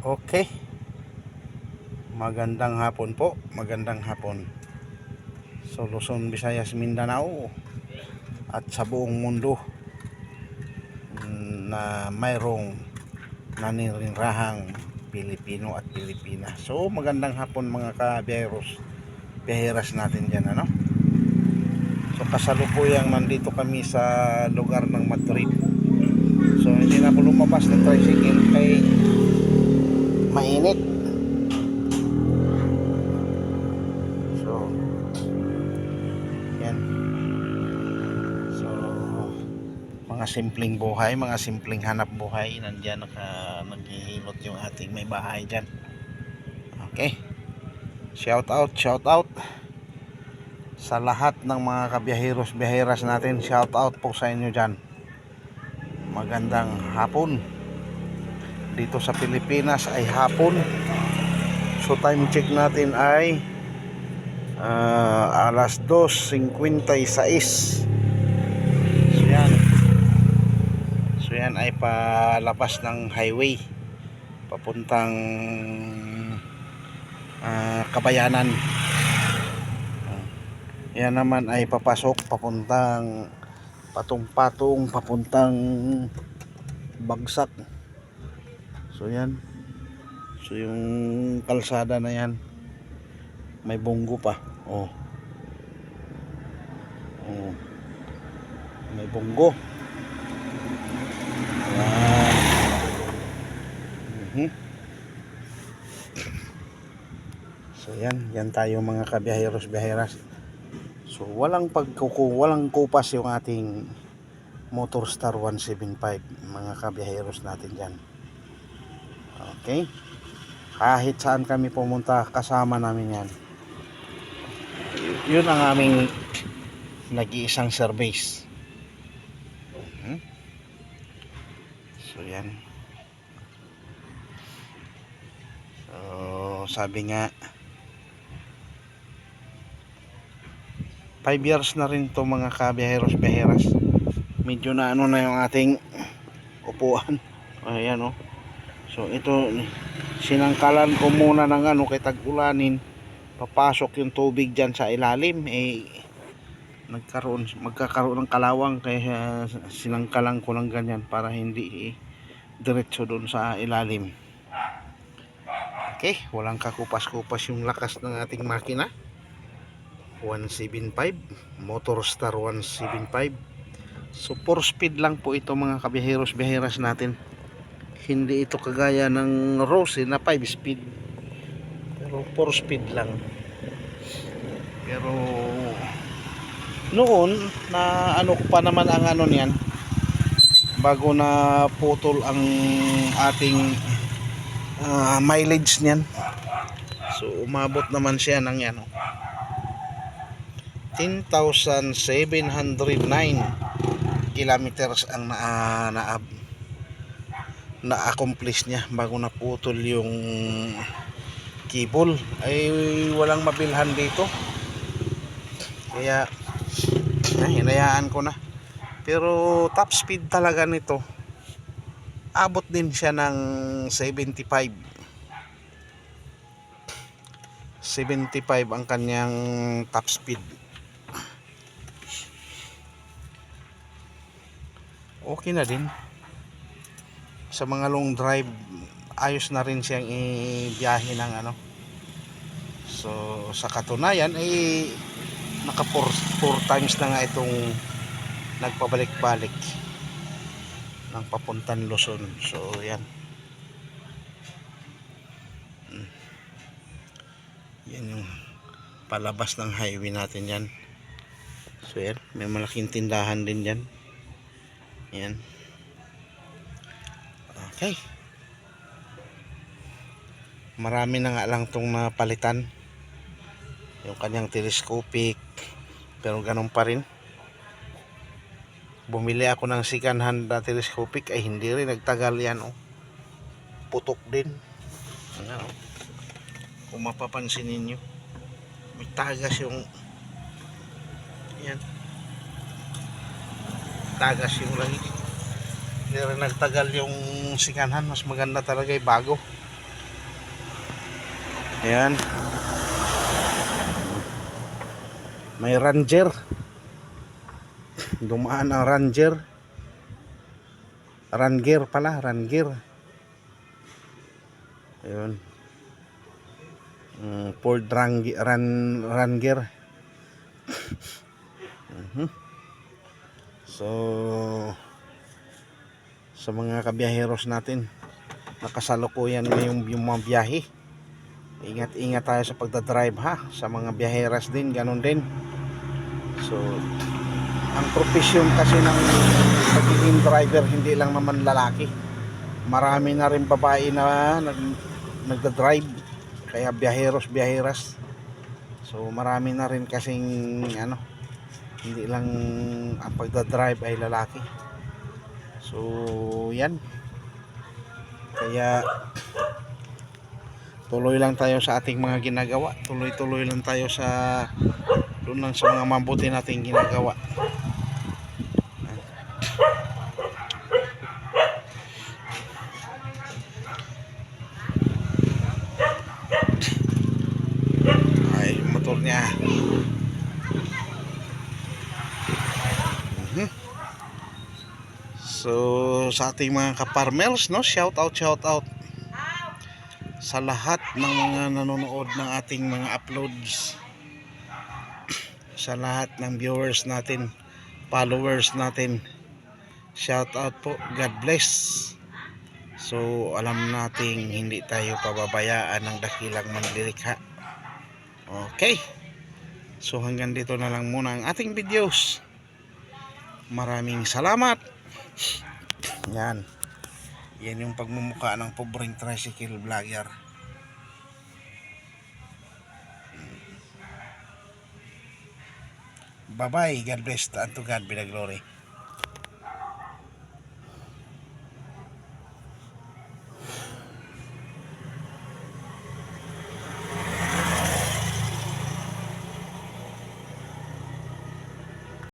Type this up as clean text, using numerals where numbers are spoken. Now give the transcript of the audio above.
Okay, magandang hapon po, magandang hapon. So Luzon, Visayas, Mindanao at sa buong mundo na mayroong naninirahang Pilipino at Pilipina. So magandang hapon mga kabiyeros, biyeras natin dyan, ano? So kasalukuyang nandito kami sa lugar ng Madrid. So hindi na ako lumabas ng tricycle kay mainit. So yan. So mga simpleng buhay, mga simpleng hanap buhay, nandiyan naghihilot yung ating may bahay dyan. Okay, shout out sa lahat ng mga kabiyaheros biyaheras natin. Shout out po sa inyo dyan. Magandang hapon. Dito sa Pilipinas ay hapon. So time check natin ay alas 2:56. So yan ay palabas ng highway papuntang Kabayanan. Yan naman ay papasok papuntang Patong-Patong, papuntang Bagsak. So yan. So yung kalsada na yan may bunggo pa. Oh. May bunggo. So yan tayo mga kabiyaheros biyaheras. So walang kupas yung ating Motorstar 175 mga kabiyaheros natin dyan. Okay, kahit saan kami pumunta kasama namin yan. Yun ang aming nag-iisang service. So yan. So sabi nga 5 years na rin to mga kabiyaheros biyaheras. Medyo na ano na yung ating upuan. Ayan oh. So ito sinangkalan ko muna ng ano kay tag-ulanin. Papasok yung tubig diyan sa ilalim magkakaroon ng kalawang kaya sinangkalan ko ng ganyan para hindi diretso doon sa ilalim. Okay, walang kakupas-kupas yung lakas ng ating makina. 175 Motorstar 175. So 4 speed lang po ito mga kabiyaheros biyaheras natin. Hindi ito kagaya ng Rose na 5 speed, pero 4 speed lang. Pero noon na ano ko pa naman ang ano niyan bago na putol ang ating mileage niyan. So umabot naman siya ng yan 10,709 kilometers ang na-accomplish niya bago naputol yung cable. Ay walang mabilhan dito kaya hinayaan ko na. Pero top speed talaga nito, abot din siya ng 75 ang kanyang top speed. Okay na din sa mga long drive. Ayos na rin siyang ibiyahe ng ano. So sa katunayan ay naka 4 times na nga itong nagpabalik-balik ng papuntang Luzon. So yan yung palabas ng highway natin yan. So yan, may malaking tindahan din dyan. Yan. Okay, marami na nga lang itong napalitan yung kanyang telescopic, pero ganun pa rin. Bumili ako ng second hand na telescopic ay hindi rin nagtagal yan putok din. Ano, kung mapapansin ninyo may tagas yung yan, tagas yung langis. Hindi rin nagtagal yung second hand. Mas maganda talaga yung bago. Ayan. May Ranger. Dumaan ang Ranger. Ranger pala, Ranger. Ayun. Ford Ranger. So sa mga kabiyaheros natin, nakasalukuyan ngayong yung mga biyahe, ingat-ingat tayo sa pagdadrive ha. Sa mga biyaheras din, ganun din. So ang profesyon kasi ng pagiging driver, hindi lang naman lalaki, marami na rin babae na nagdadrive, kaya biyaheras. So marami na rin kasing hindi lang ang pagdadrive ay lalaki. So yan, kaya tuloy lang tayo sa ating mga ginagawa, tuloy lang tayo sa doon lang sa mga mabuti nating ginagawa. Ay, motor niya. So sa ating mga kaparmels, no, shout out sa lahat ng mga nanonood ng ating mga uploads, sa lahat ng viewers natin, followers natin. Shout out po, God bless. So alam nating hindi tayo pababayaan ng dakilang manlilikha. Okay, so hanggang dito na lang muna ang ating videos. Maraming salamat. Yan yung pagmumukha ng pobreng tricycle vlogger. Bye bye, God bless, and to God be the glory.